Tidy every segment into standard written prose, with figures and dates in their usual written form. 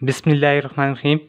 बिस्मिल्लाहिर्रहमानिर्रहीम।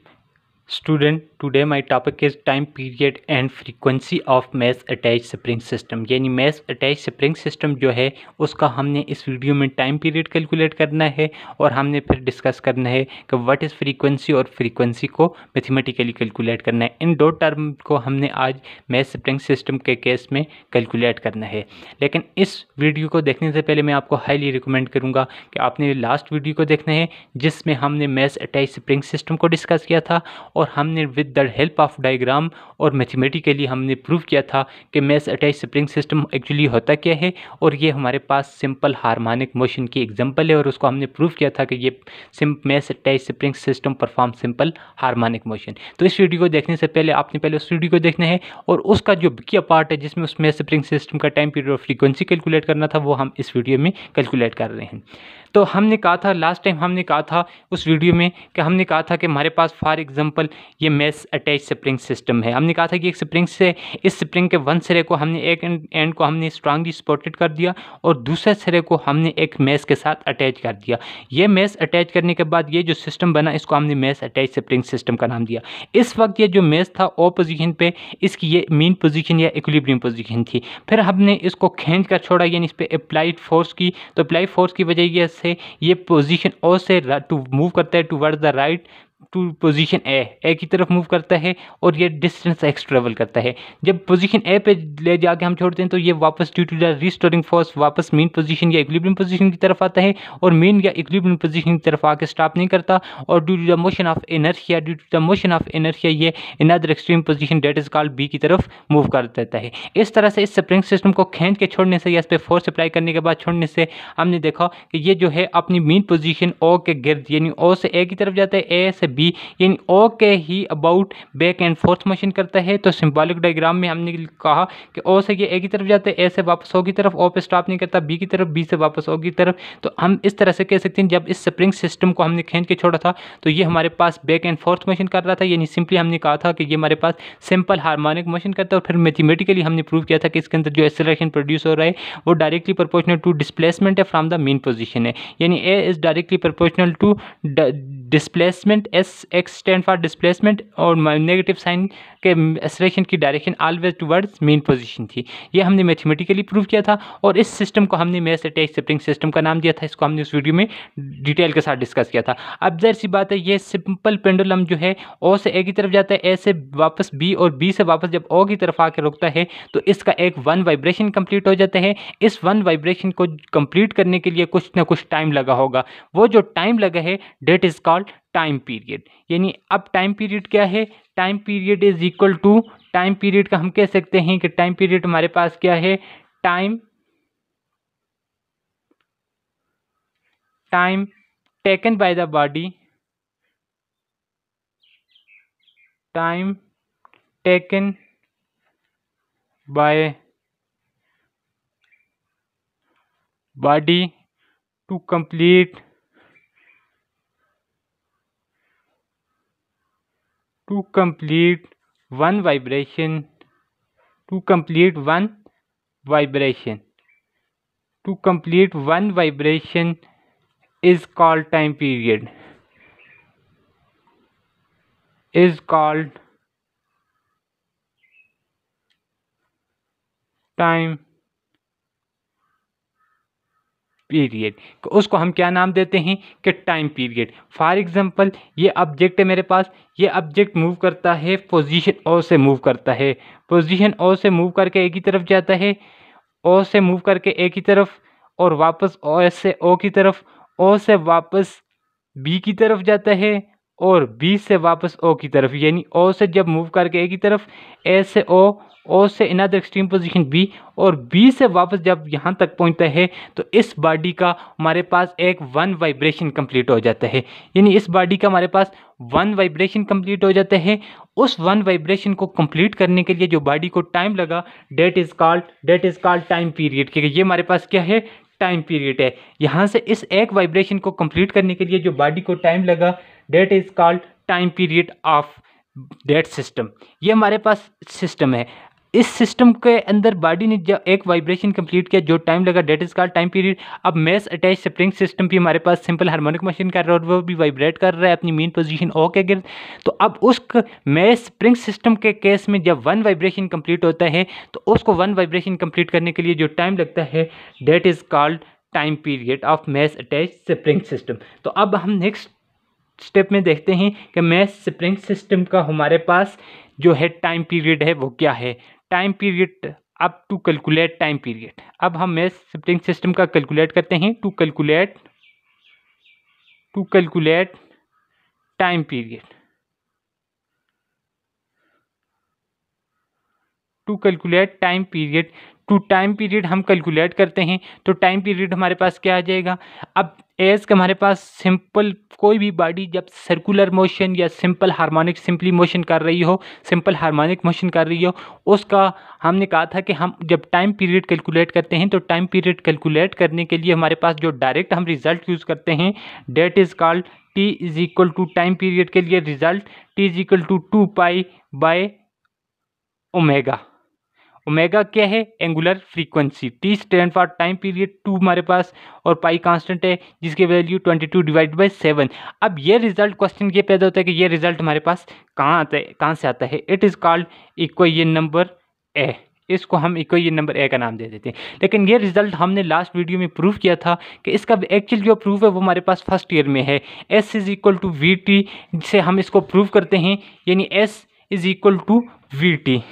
Student, today my topic is time period and frequency of mass attach spring system. यानी mess attach spring system जो है उसका हमने इस वीडियो में टाइम पीरियड कैलकुलेट करना है और हमने फिर डिस्कस करना है कि व्हाट इज़ फ्रीक्वेंसी और फ्रीक्वेंसी को मैथमेटिकली कैलकुलेट करना है। इन दो टर्म को हमने आज मैस स्प्रिंग सिस्टम के केस में कैलकुलेट करना है। लेकिन इस वीडियो को देखने से पहले मैं आपको हाईली रिकमेंड करूँगा कि आपने लास्ट वीडियो को देखना है जिसमें हमने मैस अटैच स्प्रिंग सिस्टम को डिस्कस किया था और हमने with the help of diagram और मैथमेटिकली हमने प्रूव किया था कि mass attach spring system actually होता क्या है और ये हमारे पास सिंपल हार्मोनिक मोशन की एग्जांपल है और उसको हमने प्रूव किया था कि ये mass attach spring system perform simple harmonic motion. तो इस वीडियो को देखने से पहले आपने पहले उस वीडियो को देखना है और उसका जो किया पार्ट है जिसमें उस मैस स्प्रिंग सिस्टम का टाइम पीरियड और फ्रीक्वेंसी कैलकुलेट करना था वो हम इस वीडियो में कैलकुलेट कर रहे हैं। तो हमने कहा था लास्ट टाइम हमने कहा था उस वीडियो में कि हमने कहा था कि हमारे पास फॉर एग्जांपल ये मैस अटैच स्प्रिंग सिस्टम है। हमने कहा था कि एक स्प्रिंग से इस स्प्रिंग के वन सिरे को हमने एक एंड को हमने स्ट्रांगली सपोर्टेड कर दिया और दूसरे सिरे को हमने एक मैस के साथ अटैच कर दिया। ये मैस अटैच करने के बाद ये जो सिस्टम बना इसको हमने मैस अटैच स्प्रिंग सिस्टम का नाम दिया। इस वक्त ये जो मैस था ओ पोजीशन पे इसकी ये मीन पोजीशन या इक्विलिब्रियम पोजीशन थी। फिर हमने इसको खींच कर छोड़ा यानी इस पर अप्लाइड फोर्स की, तो अप्लाइड फोर्स की वजह से ये पोजीशन ओ से टू मूव करता है towards the right to position A की तरफ मूव करता है और ये डिस्टेंस एक्स ट्रेवल करता है। जब पोजीशन ए पे ले जाके हम छोड़ते हैं तो ये वापस due to the restoring force वापस मीन पोजीशन या इक्विलिब्रियम पोजीशन की तरफ आता है और मीन या इक्विलिब्रियम पोजीशन की तरफ आके स्टॉप नहीं करता और due to the motion of inertia ये another extreme position that is called B की तरफ मूव कर देता है। इस तरह से इस स्प्रिंग सिस्टम को खींच के छोड़ने से या इस पर फोर्स अप्लाई करने के बाद छोड़ने से हमने देखा कि ये जो है अपनी मीन पोजीशन ओ के गिर्द यानी ओ से ए की तरफ जाता है, ए से बी यानी ओ के ही about back and forth motion करता है। तो सिंबॉलिक डायग्राम में हमने कहा कि ओ से ये ए की तरफ जाता है, ए से वापस ओ की तरफ, ओ पे स्टॉप नहीं करता, बी की तरफ, बी से वापस ओ की तरफ। तो हम इस तरह से कह सकते हैं जब इस स्प्रिंग सिस्टम को हमने खींच के छोड़ा था तो ये हमारे पास बैक एंड फोर्थ मोशन कर रहा था। यानी सिंपली हमने कहा था कि ये हमारे पास सिंपल हार्मोनिक मोशन करता है और फिर मैथमेटिकली हमने प्रूव किया था कि इसके अंदर जो एक्सेलरेशन प्रोड्यूस हो रहा है वो डायरेक्टली प्रोपोर्शनल टू डिस्प्लेसमेंट है फ्रॉम द मीन पोजीशन है। यानी A is directly proportional to displacement, S X stand for displacement और नेगेटिव साइन के एक्सेलरेशन की direction always towards mean position थी। ये हमने मैथमेटिकली प्रूव किया था और इस सिस्टम को हमने मैस अटैच स्प्रिंग सिस्टम का नाम दिया था। इसको हमने उस वीडियो में डिटेल के साथ डिस्कस किया था। अब जाहिर सी बात है ये सिंपल पेंडुलम जो है ओ से ए की तरफ जाता है, ए से वापस बी और बी से वापस जब ओ की तरफ आके रुकता है तो इसका एक वन वाइब्रेशन कंप्लीट हो जाता है। इस वन वाइब्रेशन को कंप्लीट करने के लिए कुछ ना कुछ टाइम लगा होगा, वो जो टाइम लगा है that is called time period. यानी अब टाइम पीरियड क्या है, time period is equal to, time period का हम कह सकते हैं कि टाइम पीरियड हमारे पास क्या है, time taken by the body, time taken by body to complete one vibration, to complete one vibration is called time period, is called time period. तो उसको हम क्या नाम देते हैं कि टाइम पीरियड। फॉर एग्जांपल ये ऑब्जेक्ट है मेरे पास, ये ऑब्जेक्ट मूव करता है पोजीशन ओ से मूव करता है, पोजीशन ओ से मूव करके ए की तरफ जाता है, ओ से मूव करके ए की तरफ और वापस ओ से ओ की तरफ, ओ से वापस बी की तरफ जाता है और बी से वापस ओ की तरफ। यानी ओ से जब मूव करके ए की तरफ, ए से ओ से अनदर एक्सट्रीम पोजीशन बी और बी से वापस जब यहाँ तक पहुँचता है तो इस बॉडी का हमारे पास एक वन वाइब्रेशन कंप्लीट हो जाता है। यानी इस बॉडी का हमारे पास वन वाइब्रेशन कंप्लीट हो जाता है। उस वन वाइब्रेशन को कंप्लीट करने के लिए जो बॉडी को टाइम लगा that is called time period. क्योंकि ये हमारे पास क्या है, टाइम पीरियड है। यहाँ से इस एक वाइब्रेशन को कंप्लीट करने के लिए जो बॉडी को टाइम लगा that is called time period of that system. ये हमारे पास सिस्टम है। इस सिस्टम के अंदर बॉडी ने जब एक वाइब्रेशन कंप्लीट किया, जो टाइम लगा that is called time period. अब मैस अटैच स्प्रिंग सिस्टम भी हमारे पास सिंपल हार्मोनिक मशीन कर रहा है और वो भी वाइब्रेट कर रहा है अपनी मेन पोजीशन ओ के गिर्द। तो अब उस मैस स्प्रिंग सिस्टम के केस में जब वन वाइब्रेशन कंप्लीट होता है तो उसको वन वाइब्रेशन कंप्लीट करने के लिए जो टाइम लगता है that is called time period of mass attach spring system. तो अब हम नेक्स्ट स्टेप में देखते हैं कि मैस स्प्रिंग सिस्टम का हमारे पास जो है टाइम पीरियड है वो क्या है। टाइम पीरियड अब टू कैलकुलेट टाइम पीरियड, अब हम मैस स्प्रिंग सिस्टम का कैलकुलेट करते हैं to calculate time period. To calculate time period, to time period हम कैलकुलेट करते हैं तो टाइम पीरियड हमारे पास क्या आ जाएगा। अब एज का हमारे पास सिंपल कोई भी बॉडी जब सर्कुलर मोशन या सिंपल हार्मोनिक सिंपली मोशन कर रही हो, सिंपल हार्मोनिक मोशन कर रही हो, उसका हमने कहा था कि हम जब टाइम पीरियड कैलकुलेट करते हैं तो टाइम पीरियड कैलकुलेट करने के लिए हमारे पास जो डायरेक्ट हम रिजल्ट यूज़ करते हैं that is called T is equal to time period के लिए result T is equal to 2 pi by omega. Omega क्या है, angular frequency. T stand for time period, 2 हमारे पास और पाई कांस्टेंट है जिसकी वैल्यू 22 डिवाइड बाई 7। अब ये रिजल्ट क्वेश्चन ये पैदा होता है कि ये रिजल्ट हमारे पास कहाँ आता है, कहाँ से आता है। It is called equation number A. इसको हम इक्वेशन नंबर ए का नाम दे देते हैं। लेकिन ये रिजल्ट हमने लास्ट वीडियो में प्रूव किया था कि इसका एक्चुअल जो प्रूफ है वो हमारे पास फर्स्ट ईयर में है। S is equal to V T से हम इसको प्रूव करते हैं, यानी S is equal to V T.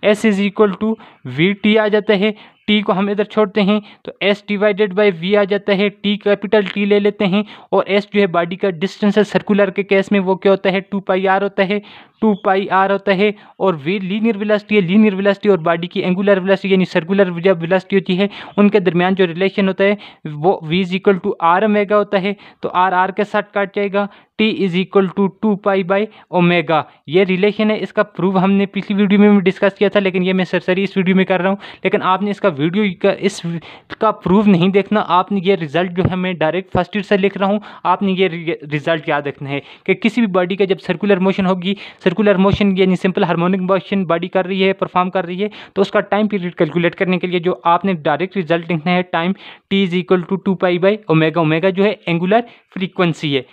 S is equal to V T आ जाता है। टी को हम इधर छोड़ते हैं तो एस डिवाइडेड बाई वी आ जाता है। टी कैपिटल टी ले लेते हैं और एस जो है बॉडी का डिस्टेंस है सर्कुलर के केस में वो क्या होता है 2 पाई आर होता है, 2 पाई आर होता है। और वी लीनियर वेलोसिटी है, लीनियर वेलोसिटी और बॉडी की एंगुलर वेलोसिटी यानी सर्कुलर जब वेलोसिटी होती है उनके दरमियान जो रिलेशन होता है वो v is equal to r omega होता है। तो आर आर के साथ काट जाएगा, T is equal to 2 pi by omega. ये रिलेशन है, इसका प्रूफ हमने पिछली वीडियो में भी डिस्कस किया था लेकिन ये मैं सरसरी इस वीडियो में कर रहा हूँ। लेकिन आपने इसका वीडियो का इसका प्रूफ नहीं देखना, आपने ये रिजल्ट जो है मैं डायरेक्ट फर्स्ट ईयर से लिख रहा हूँ, आपने ये रिजल्ट याद रखना है कि किसी भी बॉडी का जब सर्कुलर मोशन होगी, सर्कुलर मोशन यानी सिंपल हार्मोनिक मोशन बॉडी कर रही है, परफॉर्म कर रही है, तो उसका टाइम पीरियड कैलकुलेट करने के लिए जो आपने डायरेक्ट रिजल्ट लिखना है time T is equal to 2 pi by omega. Omega जो है एंगुलर फ्रीक्वेंसी है।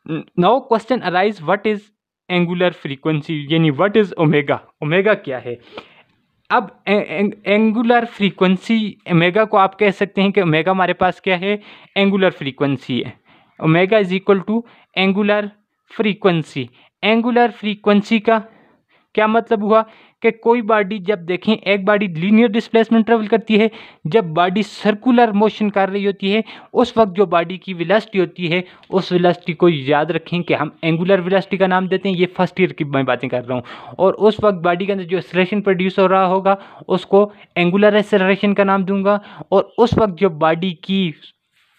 Now question arise what is angular frequency, यानी व्हाट इज ओमेगा, ओमेगा क्या है। अब एंगुलर फ्रीक्वेंसी ओमेगा को आप कह सकते हैं कि ओमेगा हमारे पास क्या है, एंगुलर फ्रीक्वेंसी है। Omega is equal to angular frequency. Angular frequency का क्या मतलब हुआ कि कोई बॉडी जब देखें, एक बॉडी लीनियर डिस्प्लेसमेंट ट्रेवल करती है, जब बॉडी सर्कुलर मोशन कर रही होती है उस वक्त जो बॉडी की वेलोसिटी होती है उस वेलोसिटी को याद रखें कि हम एंगुलर वेलोसिटी का नाम देते हैं। ये फर्स्ट ईयर की मैं बातें कर रहा हूँ। और उस वक्त बॉडी के अंदर जो एक्सेलरेशन प्रोड्यूस हो रहा होगा उसको एंगुलर एक्सेलरेशन का नाम दूंगा। और उस वक्त जो बॉडी की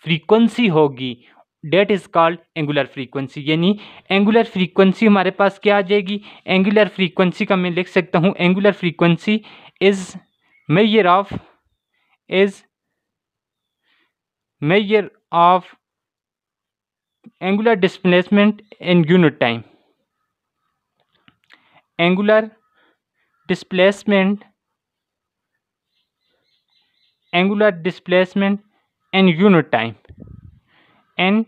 फ्रीक्वेंसी होगी that is called angular frequency. यानी एंगुलर फ्रीक्वेंसी हमारे पास क्या आ जाएगी, एंगुलर फ्रीक्वेंसी का मैं लिख सकता हूँ angular frequency is measure of angular displacement in unit time. Angular displacement in unit time, an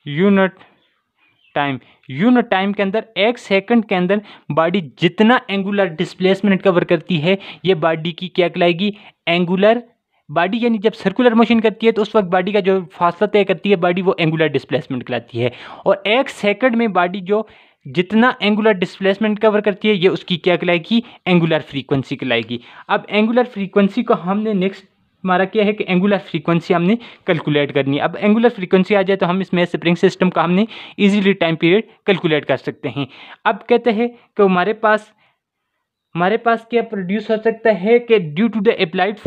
unit time. Unit time के अंदर एक सेकंड के अंदर बॉडी जितना एंगुलर डिस्प्लेसमेंट कवर करती है ये बॉडी की क्या कहलाएगी, एंगुलर बॉडी। यानी जब सर्कुलर मोशन करती है तो उस वक्त बॉडी का जो फासला तय करती है बॉडी वो एंगुलर डिस्प्लेसमेंट कहलाती है। और एक सेकंड में बॉडी जो जितना एंगुलर डिस्प्लेसमेंट कवर करती है ये उसकी क्या कहलाएगी, एंगुलर फ्रीक्वेंसी कहलाएगी। अब एंगुलर फ्रीक्वेंसी को हमने नेक्स्ट हमारा क्या है कि एंगुलर फ्रीक्वेंसी हमने कैलकुलेट करनी है। अब एंगुलर फ्रीक्वेंसी आ जाए तो हम इसमें स्प्रिंग सिस्टम का हमने इजीली टाइम पीरियड कैलकुलेट कर सकते हैं। अब कहते हैं कि हमारे पास क्या प्रोड्यूस हो सकता है कि ड्यू टू अप्लाइड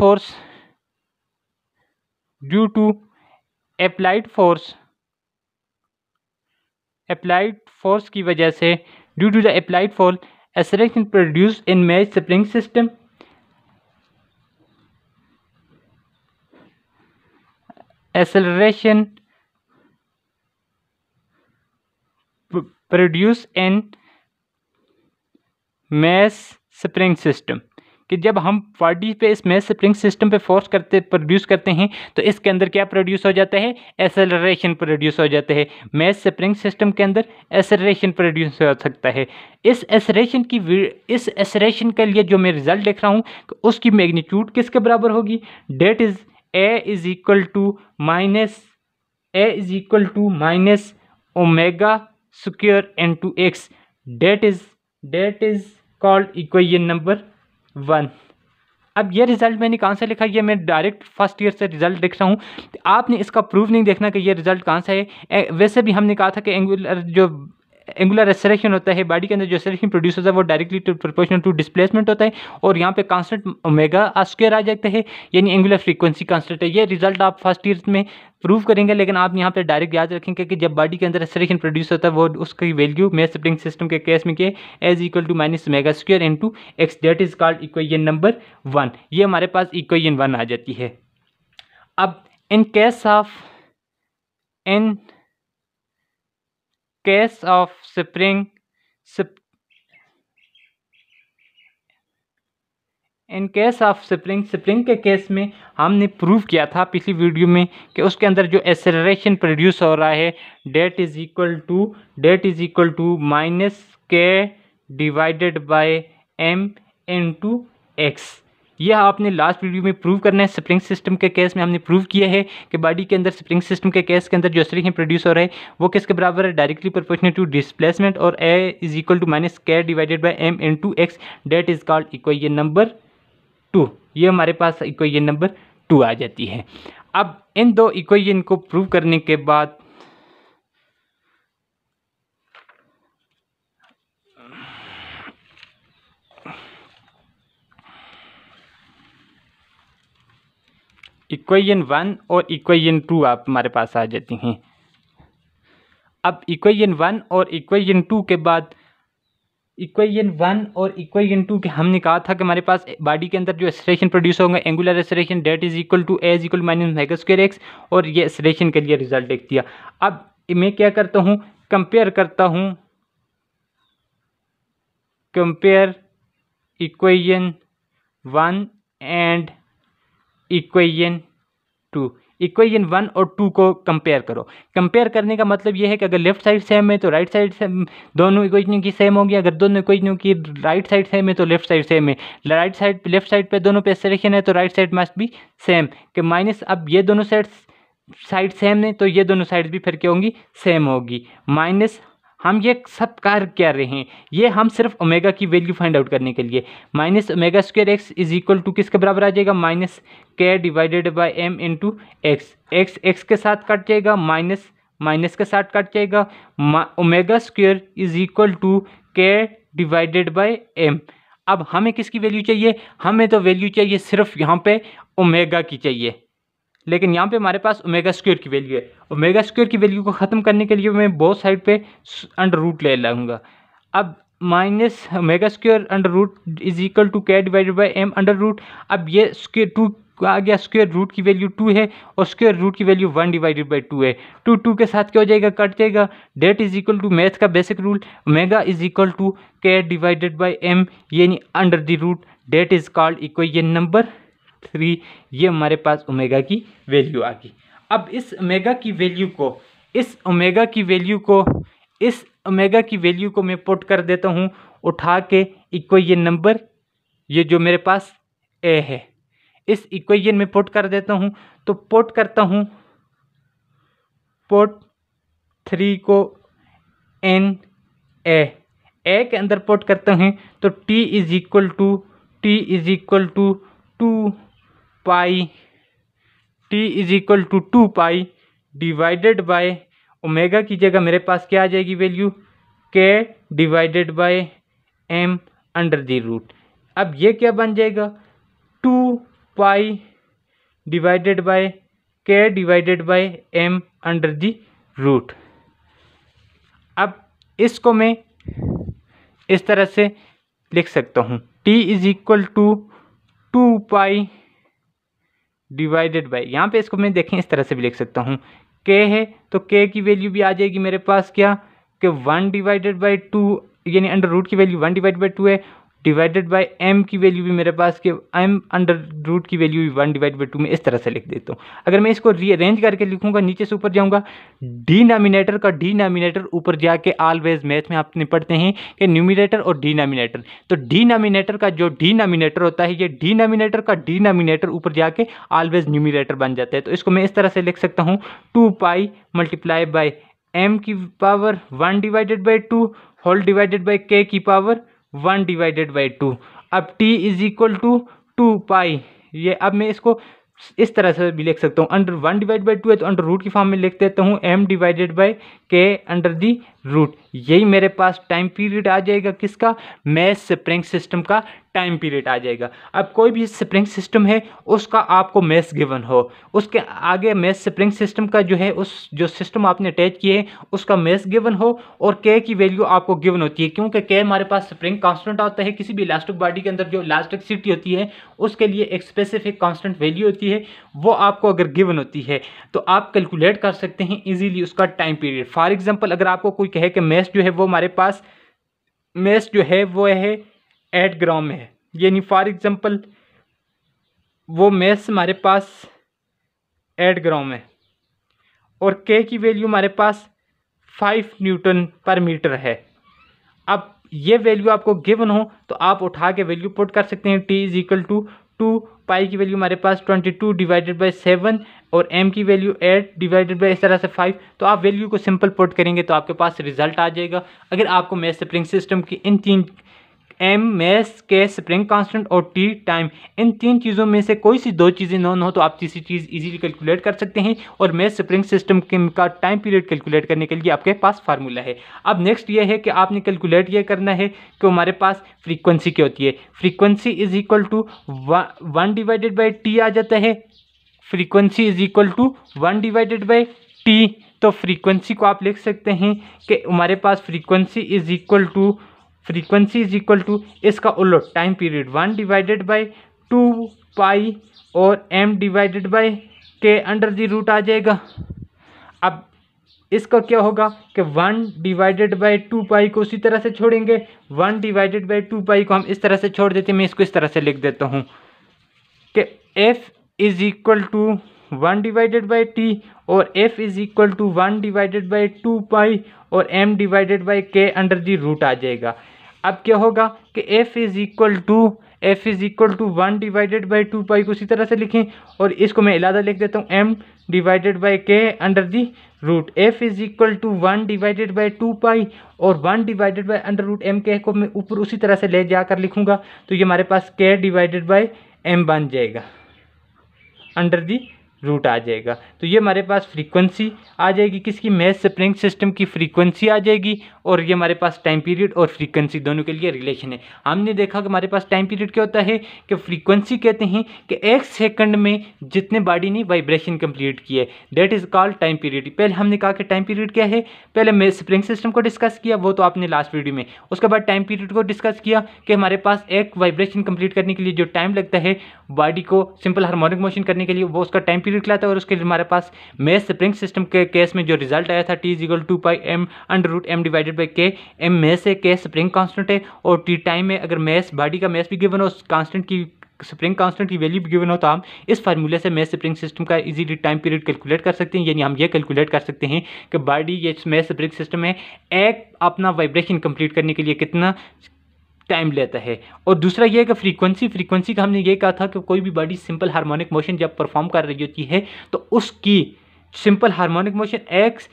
फोर्स की वजह से, due to the applied force acceleration produce in mass spring system, acceleration produced in mass spring system, कि जब हम बॉडी पे इस मैस स्प्रिंग सिस्टम पे फोर्स प्रोड्यूस करते हैं तो इसके अंदर क्या प्रोड्यूस हो जाता है, एसेलरेशन प्रोड्यूस हो जाता है। मैस स्प्रिंग सिस्टम के अंदर एसेलरेशन प्रोड्यूस हो सकता है। इस एसेलरेशन के लिए जो मैं रिजल्ट देख रहा हूँ उसकी मैग्नीट्यूड किसके बराबर होगी, that is a is equal to minus omega square into x, that is called equation number 1। अब ये रिजल्ट मैंने कहाँ से लिखा, ये मैं डायरेक्ट फर्स्ट ईयर से रिजल्ट देख रहा हूँ। आपने इसका प्रूफ नहीं देखना कि ये रिजल्ट कहाँ से है। वैसे भी हमने कहा था कि एंगुलर एक्सेलरेशन होता है, बॉडी के अंदर जो एक्सेलरेशन प्रोड्यूस होता है वो डायरेक्टली प्रोपोर्शनल टू डिस्प्लेसमेंट होता है, और यहाँ पे कांस्टेंट ओमेगा स्क्वायर आ जाता है, यानी एंगुलर फ्रीक्वेंसी कांस्टेंट है। ये रिजल्ट आप फर्स्ट ईयर में प्रूव करेंगे, लेकिन आप यहाँ पे डायरेक्ट याद रखेंगे कि जब बॉडी के अंदर एक्सेलरेशन प्रोड्यूस होता है वो उसकी वैल्यू मैस स्प्रिंग सिस्टम के केस में के as equal to minus omega square into x, that is called equation number 1। ये हमारे पास इक्वेशन 1 आ जाती है। अब इन केस ऑफ स्प्रिंग के केस में हमने प्रूव किया था पिछली वीडियो में कि उसके अंदर जो एक्सेलरेशन प्रोड्यूस हो रहा है that is equal to minus k divided by m into x. यह आपने लास्ट वीडियो में प्रूव करना है। स्प्रिंग सिस्टम के केस में हमने प्रूव किया है कि बॉडी के अंदर स्प्रिंग सिस्टम के केस के अंदर जो एक्सेलरेशन प्रोड्यूस हो रहा है वो किसके बराबर है, डायरेक्टली प्रोपोर्शनल टू डिस्प्लेसमेंट, और a is equal to minus k divided by m into x, that is called equation number 2। ये हमारे पास इक्वेशन नंबर 2 आ जाती है। अब इन दो इक्वेशन को प्रूव करने के बाद इक्वेशन 1 और इक्वेशन 2 आप हमारे पास आ जाती हैं। अब इक्वेशन 1 और इक्वेशन 2 के बाद इक्वेशन 1 और इक्वेशन 2 के हमने कहा था कि हमारे पास बॉडी के अंदर जो एक्सेलरेशन प्रोड्यूस होगा angular acceleration that is equal to a is equal minus omega square x, और ये एक्सेलरेशन के लिए रिजल्ट लिख दिया। अब मैं क्या करता हूँ, compare equation 1 and equation 2। Equation 1 और 2 को कंपेयर करो। कंपेयर करने का मतलब ये है कि अगर लेफ्ट साइड सेम है तो राइट साइड से दोनों इक्वेशन की सेम होगी, अगर दोनों इक्वेशनों की राइट साइड सेम है तो लेफ्ट साइड सेम है, लेफ्ट साइड पे दोनों पे एक्सेलरेशन है तो right side must be same कि माइनस। अब ये दोनों साइड सेम है तो ये दोनों साइड भी फिर क्या होंगी, सेम होगी। माइनस हम ये सब कार्य कर रहे हैं, ये हम सिर्फ ओमेगा की वैल्यू फाइंड आउट करने के लिए। Minus omega square x is equal to किसके बराबर आ जाएगा, minus k divided by m into x. X के साथ कट जाएगा, माइनस के साथ कट जाएगा। Omega square is equal to k divided by m. अब हमें किसकी वैल्यू चाहिए, हमें तो वैल्यू चाहिए सिर्फ यहाँ पे ओमेगा की चाहिए, लेकिन यहाँ पे हमारे पास ओमेगा स्क्वायर की वैल्यू है। ओमेगा स्क्वायर की वैल्यू को ख़त्म करने के लिए मैं बोथ साइड पे अंडर रूट ले लूँगा। अब minus omega square under root is equal to k divided by m under root. अब ये स्क्वायर 2 आ गया, स्क्वायर रूट की वैल्यू 2 है और स्क्वायर रूट की वैल्यू 1 डिवाइडेड बाई 2 है। 2 के साथ क्या हो जाएगा, कट जाएगा। That is equal to math का basic rule, omega is equal to k divided by m, यानी under the root. That is called equation number 3। ये हमारे पास ओमेगा की वैल्यू आ गई। अब इस ओमेगा की वैल्यू को मैं पुट कर देता हूँ उठा के इक्वेशन नंबर, ये जो मेरे पास ए है, इस इक्वेशन में पुट कर देता हूँ। तो पुट करता हूँ, पुट 3 को एन ए के अंदर पुट करते हैं तो t is equal to 2 pi divided by omega की जगह मेरे पास क्या आ जाएगी value, k divided by m under the root. अब ये क्या बन जाएगा, 2 pi divided by k divided by m under the root. अब इसको मैं इस तरह से लिख सकता हूँ, t is equal to 2 pi divided by, यहाँ पे इसको मैं देखें इस तरह से भी लिख सकता हूँ, k है तो k की वैल्यू भी आ जाएगी मेरे पास क्या, कि 1 डिवाइडेड बाई 2, यानी अंडर रूट की वैल्यू 1 डिवाइड बाई 2 है, डिवाइडेड बाय एम की वैल्यू भी मेरे पास के एम अंडर रूट की वैल्यू भी 1/2 में इस तरह से लिख देता हूँ। अगर मैं इसको रीअरेंज करके लिखूंगा, नीचे से ऊपर जाऊंगा, डिनोमिनेटर का डिनोमिनेटर ऊपर जाके ऑलवेज मैथ में आपने पढ़ते हैं कि न्यूमिनेटर और डिनोमिनेटर, तो डिनोमिनेटर का जो डिनोमिनेटर होता है, ये डिनोमिनेटर का डिनोमिनेटर ऊपर जाके ऑलवेज न्यूमिनेटर बन जाता है। तो इसको मैं इस तरह से लिख सकता हूँ 2 पाई मल्टीप्लाई बाय एम की पावर 1/2 होल डिवाइडेड बाय के की पावर 1/2। अब t इज इक्वल टू 2 पाई, ये अब मैं इसको इस तरह से भी लिख सकता हूँ, अंडर 1/2 है तो अंडर रूट की फॉर्म में लिख देता हूँ m divided by k under the root. यही मेरे पास टाइम पीरियड आ जाएगा किसका, मैथ स्प्रिंग सिस्टम का टाइम पीरियड आ जाएगा। अब कोई भी स्प्रिंग सिस्टम है उसका आपको मैथ गिवन हो, उसके आगे मैथ स्प्रिंग सिस्टम का जो है उस जो सिस्टम आपने अटैच किए है उसका मैथ गिवन हो और के की वैल्यू आपको गिवन होती है, क्योंकि के हमारे पास स्प्रिंग कांस्टेंट होता है। किसी भी इलास्टिक बॉडी के अंदर जो इलास्टिसिटी होती है उसके लिए एक स्पेसिफिक कांस्टेंट वैल्यू होती है, वो आपको अगर गिवन होती है तो आप कैलकुलेट कर सकते हैं इजीली उसका टाइम पीरियड। फॉर एग्जांपल अगर आपको कोई कहे कि मैथ जो है वो हमारे पास मैथ जो है वो है 8 ग्राम में है, यानी फॉर एग्जांपल वो मैथ हमारे पास 8 ग्राम है और के की वैल्यू हमारे पास 5 न्यूटन पर मीटर है। अब ये वैल्यू आपको गिवन हो तो आप उठा के वैल्यू पुट कर सकते हैं। t इज इक्वल टू 2 पाई की वैल्यू हमारे पास 22 डिवाइडेड बाय 7 और m की वैल्यू 8 डिवाइडेड बाय इस तरह से 5। तो आप वैल्यू को सिंपल पुट करेंगे तो आपके पास रिजल्ट आ जाएगा। अगर आपको मैथ स्प्रिंग सिस्टम की इन तीन एम मैथ के स्प्रिंग कांस्टेंट और टी टाइम, इन तीन चीज़ों में से कोई सी दो चीज़ें नोन हो तो आप तीसरी चीज़ इजीली कैलकुलेट कर सकते हैं और मैथ स्प्रिंग सिस्टम का टाइम पीरियड कैलकुलेट करने के लिए आपके पास फार्मूला है। अब नेक्स्ट ये है कि आपने कैलकुलेट ये करना है कि हमारे पास फ्रीक्वेंसी क्या होती है। Frequency is equal to 1/t आ जाता है, frequency is equal to 1/t। तो फ्रीक्वेंसी को आप लिख सकते हैं कि हमारे पास फ्रीक्वेंसी इज इक्वल टू इसका उलट टाइम पीरियड 1/2 पाई और m divided by k under the root आ जाएगा। अब इसका क्या होगा कि 1/2 पाई को उसी तरह से छोड़ेंगे, 1/2 पाई को हम इस तरह से छोड़ देते हैं। मैं इसको इस तरह से लिख देता हूँ कि f is equal to 1/t और f is equal to 1/2 pi और m divided by k under the root आ जाएगा। अब क्या होगा कि f इज इक्वल टू 1/2 पाई को इसी तरह से लिखें और इसको मैं इलादा लिख देता हूँ m divided by k under the root. f is equal to 1/2 pi और 1/अंडर रूट m के को मैं ऊपर उसी तरह से ले जाकर लिखूंगा तो ये हमारे पास k डिवाइडेड बाय m बन जाएगा, अंडर दी रूट आ जाएगा। तो ये हमारे पास फ्रीक्वेंसी आ जाएगी, किसकी, मैथ स्प्रिंग सिस्टम की फ्रीक्वेंसी आ जाएगी और ये हमारे पास टाइम पीरियड और फ्रीक्वेंसी दोनों के लिए रिलेशन है। हमने देखा कि हमारे पास टाइम पीरियड क्या होता है कि फ्रीक्वेंसी कहते हैं कि 1 सेकंड में जितने बॉडी ने वाइब्रेशन कंप्लीट की है that is called time period. पहले हमने कहा कि टाइम पीरियड क्या है, पहले मैथ स्प्रिंग सिस्टम को डिस्कस किया, वो तो आपने लास्ट वीडियो में, उसके बाद टाइम पीरियड को डिस्कस किया कि हमारे पास एक वाइब्रेशन कंप्लीट करने के लिए जो टाइम लगता है बॉडी को सिंपल हार्मोनिक मोशन करने के लिए वो उसका टाइम पीरियड कहलाता है। और उसके लिए हमारे पास मैथ स्प्रिंग सिस्टम के केस में जो रिजल्ट आया था t is equal to pi m under root m divided by k. m mass से के स्प्रिंग कांस्टेंट है और t टाइम में अगर मैथ बॉडी का मैथ भी गिवन हो, कांस्टेंट की स्प्रिंग कांस्टेंट की वैल्यू भी गिवन हो तो हम इस फार्मूले से मैथ स्प्रिंग सिस्टम का इजीली टाइम पीरियड कैलकुलेट कर सकते हैं। यानी हम ये कैलकुलेट कर सकते हैं कि बॉडी ये मैथ स्प्रिंग सिस्टम है एक अपना वाइब्रेशन कंप्लीट करने के लिए कितना टाइम लेता है। और दूसरा ये है कि फ्रीक्वेंसी का हमने ये कहा था कि कोई भी बॉडी सिंपल हार्मोनिक मोशन जब परफॉर्म कर रही होती है तो उसकी सिंपल हार्मोनिक मोशन 1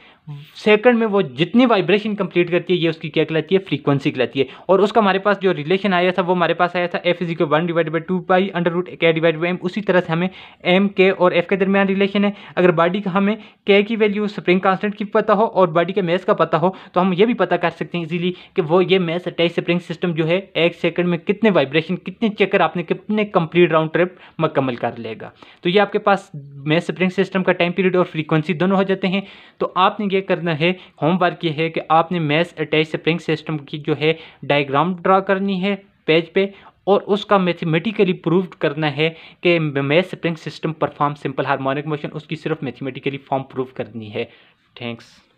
सेकंड में वो जितनी वाइब्रेशन कंप्लीट करती है ये उसकी क्या कहलाती है, फ्रीक्वेंसी कहलाती है। और उसका हमारे पास जो रिलेशन आया था वो हमारे पास आया था f is equal 1/2 pi under root k divide by m। उसी तरह से हमें m k और f के दरमियान रिलेशन है। अगर बॉडी का हमें k की वैल्यू स्प्रिंग कांस्टेंट की पता हो और बॉडी के मैथ का पता हो तो हम ये भी पता कर सकते हैं इजीली कि वो ये मैथ अटैच स्प्रिंग सिस्टम जो है 1 सेकंड में कितने वाइब्रेशन, कितने चक्कर आपने कितने कंप्लीट राउंड ट्रिप मुकम्मल कर लेगा। तो ये आपके पास मैथ स्प्रिंग सिस्टम का टाइम पीरियड और फ्रीक्वेंसी दोनों हो जाते हैं। तो आपने ये करना है, होमवर्क ये है कि आपने मैथ अटैच स्प्रिंग सिस्टम की जो है डायग्राम ड्रा करनी है पेज पे और उसका मैथमेटिकली प्रूव करना है कि math spring system perform simple harmonic motion, उसकी सिर्फ मैथमेटिकली फॉर्म प्रूव करनी है। थैंक्स।